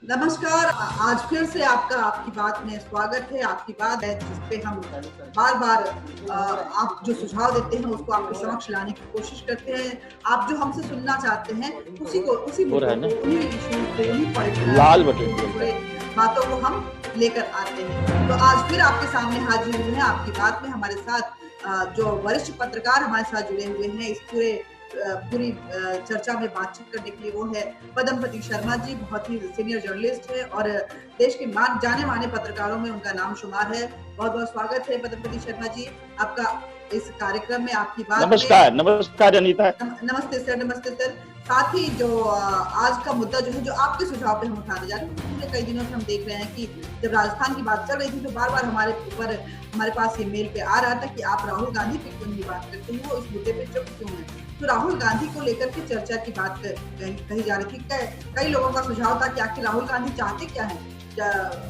नमस्कार। आज फिर से आपकी बात में स्वागत है। आपकी बात है जिसपे हम बार बार आप जो सुझाव देते हैं उसको आपके समक्ष लाने की कोशिश करते हैं। आप जो हमसे सुनना चाहते हैं उसी मुद्दों को, उन्हीं इश्यूज को, उन्हीं पॉलिटिकल बातों को हम लेकर आते हैं। तो आज फिर आपके सामने हाजिर हुए हैं। आपकी बात में हमारे साथ जो वरिष्ठ पत्रकार हमारे साथ जुड़े हुए हैं इस पूरी चर्चा में बातचीत करने के लिए, वो है पद्मपति शर्मा जी। बहुत ही सीनियर जर्नलिस्ट है और देश के जाने माने पत्रकारों में उनका नाम शुमार है। बहुत बहुत स्वागत है पद्मपति शर्मा जी आपका इस कार्यक्रम में। आपकी बात नमस्कार। नमस्कार अनीता। नमस्ते सर। नमस्ते सर। साथ ही जो आज का मुद्दा जो है, जो आपके सुझाव पे हम उठाने जा रहे हैं, पिछले कई दिनों से हम देख रहे हैं कि जब राजस्थान की बात चल रही थी तो बार बार हमारे पास ये मेल पे आ रहा था कि आप राहुल गांधी पे क्यों नहीं बात करते हैं, वो इस मुद्दे पे चुप क्यों है। तो राहुल गांधी को लेकर के चर्चा की बात कही जा रही थी। कई लोगों का सुझाव था कि आखिर राहुल गांधी चाहते क्या है।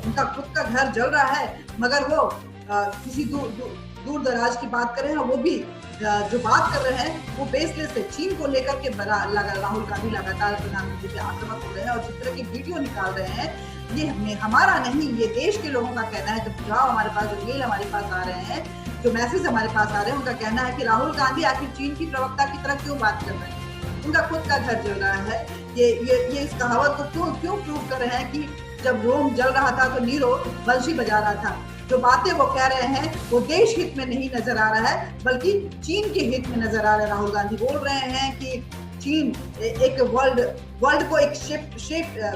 उनका खुद का घर जल रहा है मगर वो किसी दूर दराज की बात कर रहे हैं, वो भी जो बात कर रहे हैं वो बेसलेस है। चीन को लेकर के राहुल गांधी लगातार प्रधानमंत्री पे आक्रामक हो रहे हैं और जिस तरह की वीडियो निकाल रहे हैं, ये हमारा नहीं, ये देश के लोगों का कहना है। जब सुझाव हमारे पास, जो मेल हमारे पास आ रहे हैं, जो मैसेज हमारे पास आ रहे हैं, उनका कहना है कि राहुल गांधी आखिर चीन की प्रवक्ता की तरह क्यों बात कर रहे हैं। उनका खुद का घर जल रहा है। ये इस कहावत को क्यों प्रूव कर रहे हैं कि जब रोम जल रहा था तो नीरो बंशी बजा रहा था। जो बातें वो कह रहे हैं वो देश हित में नहीं नजर आ रहा है बल्कि चीन के हित में नजर आ रहा है। राहुल गांधी बोल रहे हैं कि चीन एक वर्ल्ड को एक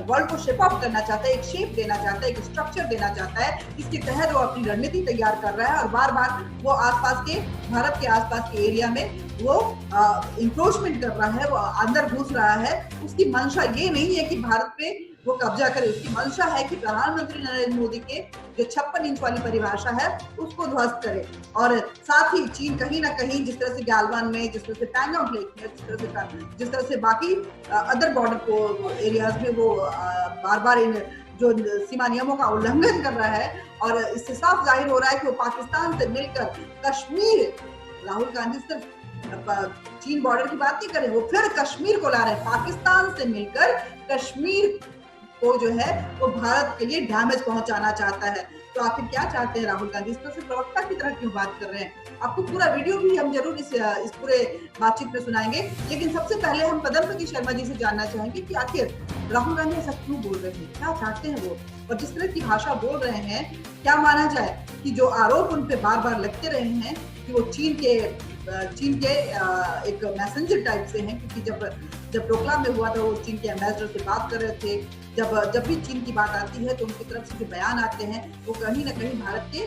वर्ल्ड को शेप अप करना चाहता है, एक शेप देना चाहता है, एक स्ट्रक्चर देना चाहता है। इसके तहत वो अपनी रणनीति तैयार कर रहा है और बार बार वो भारत के आसपास के एरिया में वो इंक्रोचमेंट कर रहा है, वो अंदर घुस रहा है। उसकी मंशा ये नहीं है कि भारत पे वो कब्जा करे, उसकी मंशा है कि प्रधानमंत्री नरेंद्र मोदी के जो 56 इंच वाली परिभाषा है उसको ध्वस्त करे। और साथ ही चीन कहीं ना कहीं जिस तरह से गैलवान में, जिस तरह से पैंगोंग लेक में, जिस तरह से बाकी अदर बॉर्डर को एरियाज में वो बार बार इन जो सीमा नियमों का उल्लंघन कर रहा है। और इससे साफ जाहिर हो रहा है कि वो पाकिस्तान से मिलकर कश्मीर, राहुल गांधी सिर्फ चीन बॉर्डर की बात नहीं करें, वो फिर कश्मीर को ला रहे हैं। पाकिस्तान से मिलकर कश्मीर को जो है वो भारत के लिए डैमेज पहुंचाना चाहता है। तो आखिर क्या चाहते हैं राहुल गांधी? इस तरह से प्रवक्ता की तरह क्यों बात कर रहे हैं? आपको पूरा वीडियो भी हम जरूर इस पूरे बातचीत में सुनाएंगे, लेकिन सबसे पहले हम पद्मपति शर्मा जी से जानना चाहेंगे कि आखिर राहुल गांधी ऐसा क्यों बोल रहे हैं, क्या चाहते हैं वो, और जिस तरह की भाषा बोल रहे हैं, क्या माना जाए कि जो आरोप उन पे बार बार लगते रहे हैं कि वो चीन के एक मैसेंजर टाइप से हैं, क्योंकि जब डोकलाम में हुआ था वो चीन के एम्बेसडर से बात कर रहे थे। जब भी चीन की बात आती है तो उनकी तरफ से जो बयान आते हैं वो कहीं ना कहीं भारत के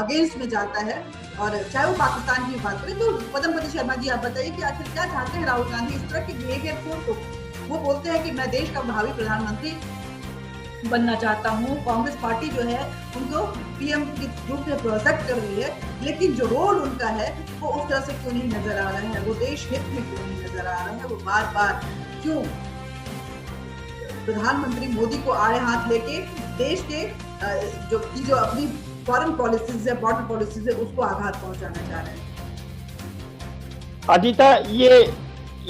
अगेंस्ट में जाता है, और चाहे वो पाकिस्तान की बात करें। तो पद्मपति शर्मा जी आप बताइए कि आखिर क्या चाहते हैं राहुल गांधी इस तरह के बिहेवियर को? वो बोलते हैं कि मैं देश का भावी प्रधानमंत्री बनना चाहता हूँ, कांग्रेस पार्टी जो है उनको पीएम के रूप में प्रोजेक्ट कर रही है, लेकिन जो रोल उनका है वो उस तरह से क्यों नहीं नजर आ रहा है, वो देश हित में क्यों नहीं नजर आ रहा है, वो बार बार क्यों प्रधानमंत्री मोदी को आड़े हाथ लेके देश के जो अपनी फॉरेन पॉलिसीज है, बॉर्डर पॉलिसीज है, उसको आघात पहुंचाना चाह रहे हैं। अजीता,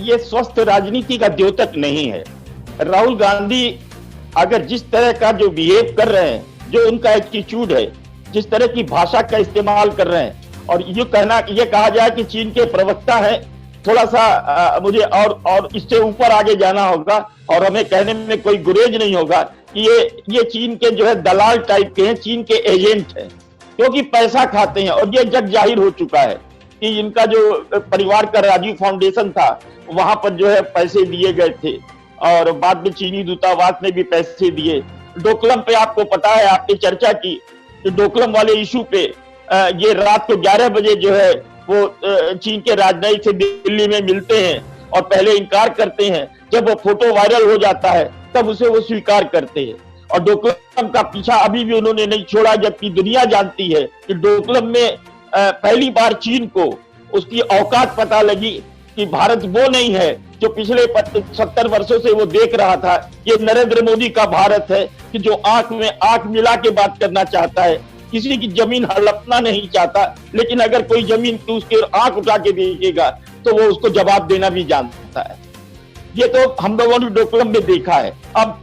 ये स्वस्थ राजनीति का द्योतक नहीं है। राहुल गांधी अगर जिस तरह का जो बिहेव कर रहे हैं, जो उनका एटीट्यूड है, जिस तरह की भाषा का इस्तेमाल कर रहे हैं, और ये कहा जाए कि चीन के प्रवक्ता है, थोड़ा सा मुझे और इससे ऊपर आगे जाना होगा और हमें कहने में कोई गुरेज नहीं होगा कि ये चीन के जो है दलाल टाइप के हैं, चीन के एजेंट हैं, क्योंकि पैसा खाते हैं। और ये जग जाहिर हो चुका है कि इनका जो परिवार का राजीव फाउंडेशन था वहां पर जो है पैसे दिए गए थे और बाद में चीनी दूतावास ने भी पैसे दिए। डोकलम पे आपको पता है, आपने चर्चा की कि डोकलम वाले इशू पे ये रात को 11 बजे जो है वो चीन के राजनयिक से दिल्ली में मिलते हैं और पहले इनकार करते हैं। जब वो फोटो वायरल हो जाता है तब उसे वो स्वीकार करते हैं। और डोकलम का पीछा अभी भी उन्होंने नहीं छोड़ा, जबकि दुनिया जानती है कि डोकलम में पहली बार चीन को उसकी औकात पता लगी कि भारत वो नहीं है जो पिछले 70 वर्षों से वो देख रहा था। ये नरेंद्र मोदी का भारत है कि जो आंख में आंख मिला के बात करना चाहता है, किसी की जमीन हड़पना नहीं चाहता, लेकिन अगर कोई जमीन की उसके आंख उठा के देखेगा तो वो उसको जवाब देना भी जानता है। ये तो हम लोगों ने डोकलम में देखा है। अब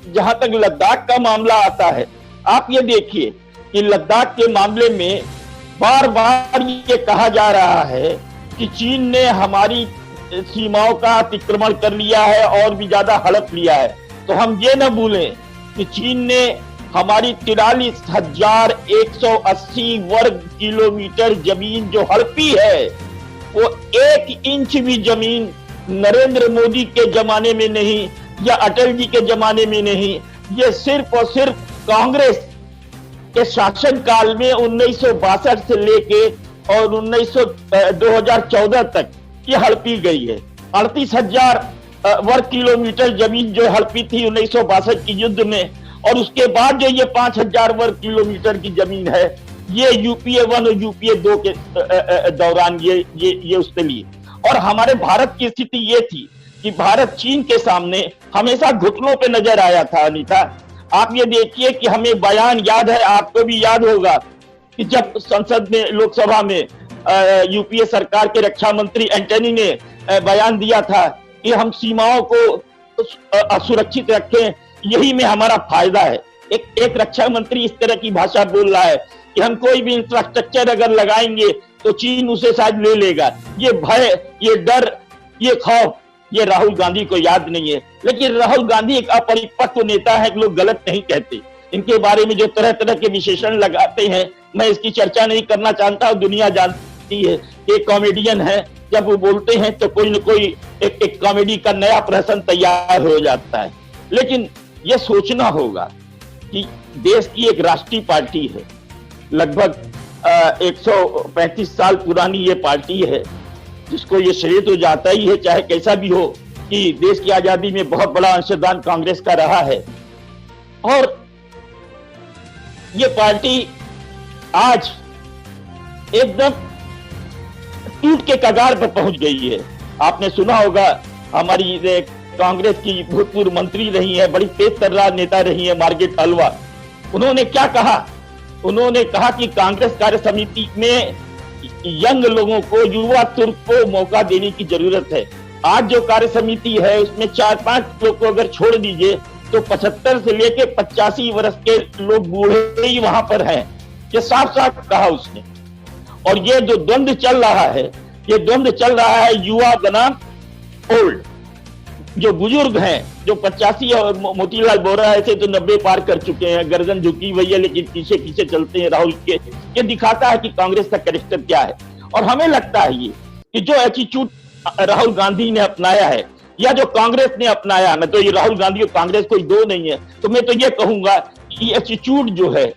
जहां तक लद्दाख का मामला आता है, आप ये देखिए कि लद्दाख के मामले में बार बार ये कहा जा रहा है कि चीन ने हमारी सीमाओं का अतिक्रमण कर लिया है और भी ज्यादा हड़प लिया है। तो हम ये न भूलें कि चीन ने हमारी 43,180 वर्ग किलोमीटर जमीन जो हड़पी है, वो 1 इंच भी जमीन नरेंद्र मोदी के जमाने में नहीं या अटल जी के जमाने में नहीं, ये सिर्फ और सिर्फ कांग्रेस के शासन काल में 1962 से लेके और 2014 तक ये हड़पी गई है। 38,000 वर्ग किलोमीटर जमीन जो हड़पी थी 1962 की युद्ध में, और उसके बाद जो ये 5,000 वर्ग किलोमीटर की जमीन है, ये यूपीए 1 और यूपीए 2 के दौरान ये उसने ली। और हमारे भारत की स्थिति ये थी कि भारत चीन के सामने हमेशा घुटनों पे नजर आया था। अनीता, आप ये देखिए कि हमें बयान याद है, आपको भी याद होगा कि जब संसद में, लोकसभा में यूपीए सरकार के रक्षा मंत्री एंटनी ने बयान दिया था कि हम सीमाओं को असुरक्षित रखें, यही में हमारा फायदा है। एक रक्षा मंत्री इस तरह की भाषा बोल रहा है कि हम कोई भी इंफ्रास्ट्रक्चर अगर लगाएंगे तो चीन उसे शायद ले लेगा। ये भय, ये डर, ये खौफ, ये राहुल गांधी को याद नहीं है। लेकिन राहुल गांधी एक अपरिपक्व नेता है, लोग गलत नहीं कहते। इनके बारे में जो तरह तरह के विशेषण लगाते हैं, मैं इसकी चर्चा नहीं करना चाहता। दुनिया जानती है एक कॉमेडियन है, जब वो बोलते हैं तो कोई न कोई एक कॉमेडी का नया प्रश्न तैयार हो जाता है। लेकिन ये सोचना होगा कि देश की एक राष्ट्रीय पार्टी है, लगभग 135 साल पुरानी ये पार्टी है, जिसको ये श्रेय तो जाता ही है, चाहे कैसा भी हो, कि देश की आजादी में बहुत बड़ा अंशदान कांग्रेस का रहा है। और ये पार्टी आज एकदम टूट के कगार पर पहुंच गई है। आपने सुना होगा, हमारी कांग्रेस की भूतपूर्व मंत्री रही है, बड़ी तेज तर्रार नेता रही है, मार्गरेट अल्वा, उन्होंने क्या कहा? उन्होंने कहा कि कांग्रेस कार्य समिति में यंग लोगों को, युवा तुर्क को मौका देने की जरूरत है। आज जो कार्य समिति है उसमें 4-5 लोग को अगर छोड़ दीजिए तो 75 से लेके 85 वर्ष के लोग बूढ़े ही वहां पर हैं। ये साफ साफ कहा उसने। और ये जो द्वंद्व चल रहा है, ये द्वंद्व चल रहा है युवा बनाम ओल्ड। जो बुजुर्ग हैं, जो 85 और मोतीलाल वोरा ऐसे तो 90 पार कर चुके हैं, गर्दन झुकी हुई है, लेकिन पीछे पीछे चलते हैं राहुल के। ये दिखाता है कि कांग्रेस का कैरेक्टर क्या है। और हमें लगता है ये कि जो एटीट्यूड राहुल गांधी ने अपनाया है या जो कांग्रेस ने अपनाया, मैं तो ये राहुल गांधी और कांग्रेस कोई दो नहीं है, तो मैं तो ये कहूंगा कि एटीट्यूड जो है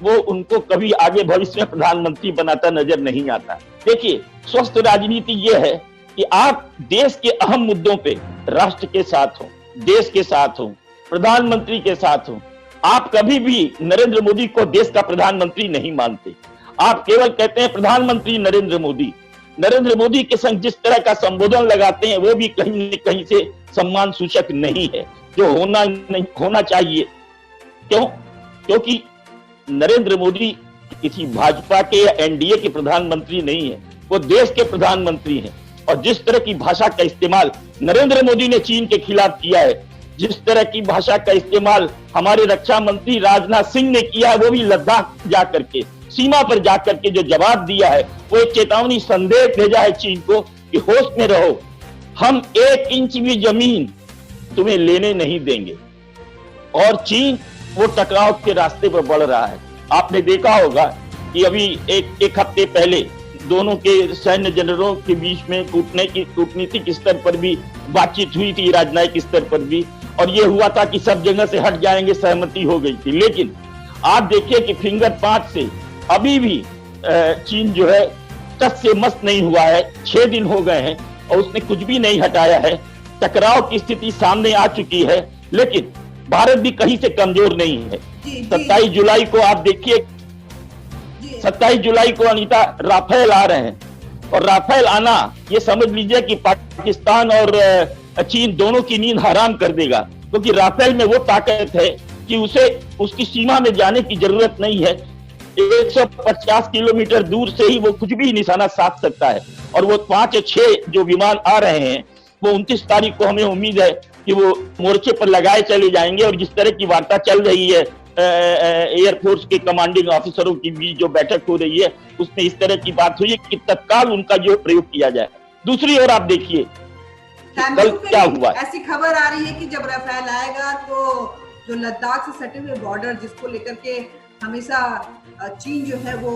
वो उनको कभी आगे भविष्य में प्रधानमंत्री बनाता नजर नहीं आता। देखिए, स्वस्थ राजनीति ये है कि आप देश के अहम मुद्दों पे राष्ट्र के साथ हो, देश के साथ हो, प्रधानमंत्री के साथ हो। आप कभी भी नरेंद्र मोदी को देश का प्रधानमंत्री नहीं मानते, आप केवल कहते हैं प्रधानमंत्री नरेंद्र मोदी। नरेंद्र मोदी के संग जिस तरह का संबोधन लगाते हैं वो भी कहीं न कहीं से सम्मान सूचक नहीं है, जो होना चाहिए। क्यों? क्योंकि नरेंद्र मोदी किसी भाजपा के या एनडीए के प्रधानमंत्री नहीं है, वो देश के प्रधानमंत्री हैं। और जिस तरह की भाषा का इस्तेमाल नरेंद्र मोदी ने चीन के खिलाफ किया है, जिस तरह की भाषा का इस्तेमाल हमारे रक्षा मंत्री राजनाथ सिंह ने किया है, वो भी लद्दाख जाकर के, सीमा पर जाकर के जो जवाब दिया है, वो एक चेतावनी संदेश भेजा है चीन को कि होश में रहो, हम 1 इंच भी जमीन तुम्हें लेने नहीं देंगे। और चीन वो टकराव के रास्ते पर बढ़ रहा है। आपने देखा होगा कि अभी एक हफ्ते पहले दोनों के सैन्य जनरलों के बीच में कूटनीतिक स्तर पर भी बातचीत हुई थी, राजनयिक स्तर पर भी, और ये हुआ था कि सब जगह से हट जाएंगे, सहमति हो गई थी। लेकिन आप देखिए कि फिंगर 5 से अभी भी चीन जो है टस से मस्त नहीं हुआ है। 6 दिन हो गए हैं और उसने कुछ भी नहीं हटाया है। टकराव की स्थिति सामने आ चुकी है, लेकिन भारत भी कहीं से कमजोर नहीं है। 27 जुलाई को आप देखिए, 27 जुलाई को अनीता राफेल आ रहे हैं, और राफेल आना ये समझ लीजिए कि पाकिस्तान और चीन दोनों की नींद हराम कर देगा, क्योंकि राफेल में वो ताकत है कि उसे उसकी सीमा में जाने की जरूरत नहीं है। 150 किलोमीटर दूर से ही वो कुछ भी निशाना साध सकता है। और वो 5 या 6 जो विमान आ रहे हैं, वो 29 तारीख को हमें उम्मीद है कि वो मोर्चे पर लगाए चले जाएंगे। और जिस तरह की वार्ता चल रही है एयरफोर्स के कमांडिंग ऑफिसरों की भी जो बैठक हो रही है, उसमें इस तरह की बात हुई है कि तत्काल उनका जो प्रयोग किया जाए। दूसरी ओर आप देखिए कल क्या हुआ। ऐसी खबर आ रही है कि जब राफेल आएगा तो जो लद्दाख से सटे हुए बॉर्डर, जिसको लेकर के हमेशा चीन जो है वो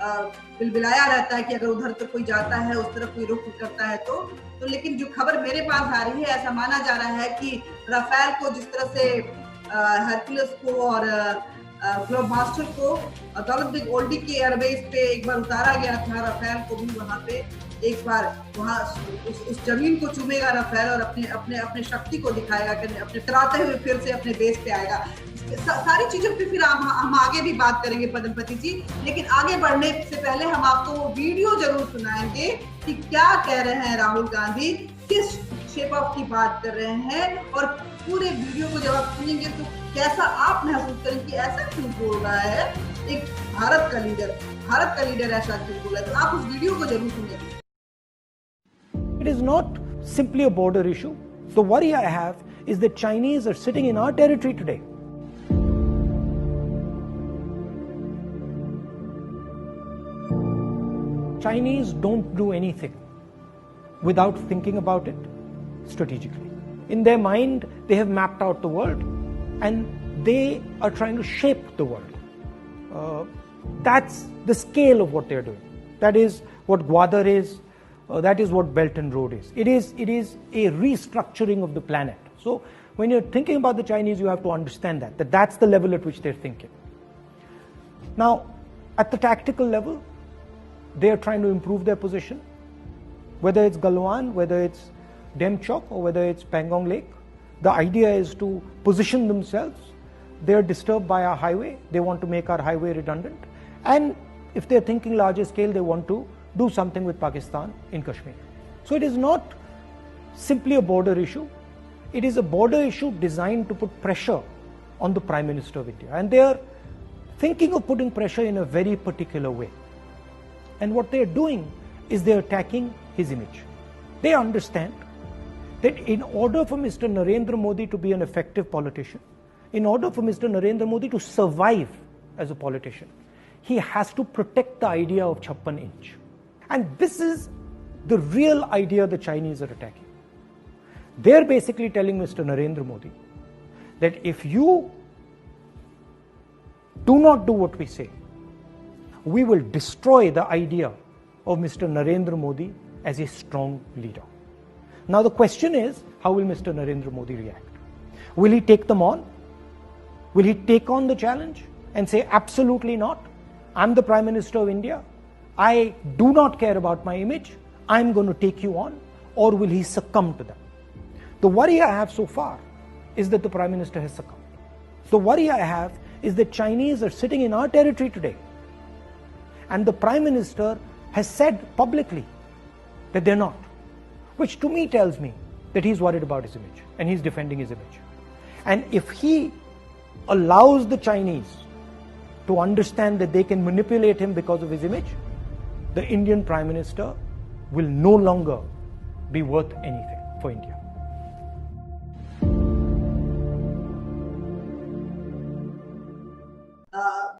बिलबिलाया रहता है कि अगर उधर तो कोई जाता है, उस तरफ कोई रुख करता है तो लेकिन जो खबर मेरे पास आ रही है, ऐसा माना जा रहा है कि राफेल को जिस तरह से हरक्यूलिस को और ग्लोबमास्टर को दौलत बेग ओल्डी के एयरबेस पे एक बार उतारा गया था। राफेल को भी वहां पे एक बार वहां उस जमीन को चूमेगा राफेल और अपने अपने अपने शक्ति को दिखाएगा कि अपने कराते हुए फिर से अपने बेस पे आएगा। सारी चीजों पे फिर हम आगे भी बात करेंगे पद्मपति जी, लेकिन आगे बढ़ने से पहले हम आपको वो वीडियो जरूर सुनाएंगे कि क्या कह रहे हैं राहुल गांधी, किस शेप अप की बात कर रहे हैं, और पूरे वीडियो को जब आप सुनेंगे तो कैसा आप महसूस करें कि ऐसा क्यों बोल रहा है एक भारत का लीडर ऐसा क्यों बोल रहा है। तो आप उस वीडियो को जरूर सुनेंगे। It is not simply a border issue. The worry I have is that Chinese are sitting in our territory today. Chinese don't do anything without thinking about it strategically. In their mind, they have mapped out the world and they are trying to shape the world. That's the scale of what they're doing. That is what Gwadar is. That is what Belt and Road is. It is a restructuring of the planet. So when you're thinking about the Chinese, you have to understand that that's the level at which they're thinking. Now, at the tactical level, they are trying to improve their position. Whether it's Galwan, whether it's Demchok, or whether it's Pangong Lake, the idea is to position themselves. They're disturbed by our highway. They want to make our highway redundant. And if they're thinking larger scale, they want to do something with Pakistan in Kashmir. So it is not simply a border issue. It is a border issue designed to put pressure on the Prime Minister of India. And they are thinking of putting pressure in a very particular way. And what they are doing is they are attacking his image. They understand that in order for Mr. Narendra Modi to be an effective politician, in order for Mr. Narendra Modi to survive as a politician, he has to protect the idea of 56 inch. And this is the real idea the Chinese are attacking. They're basically telling Mr. Narendra Modi that if you do not do what we say, we will destroy the idea of Mr. Narendra Modi as a strong leader. Now the question is, how will Mr. Narendra Modi react? Will he take them on? Will he take on the challenge and say, absolutely not, I'm the Prime Minister of India, I do not care about my image, I'm going to take you on? Or will he succumb to them? The worry I have so far is that the Prime Minister has succumbed. The worry I have is that Chinese are sitting in our territory today, and the Prime Minister has said publicly that they're not, which to me tells me that he's worried about his image and he's defending his image. And if he allows the Chinese to understand that they can manipulate him because of his image, the Indian Prime Minister will no longer be worth anything for India.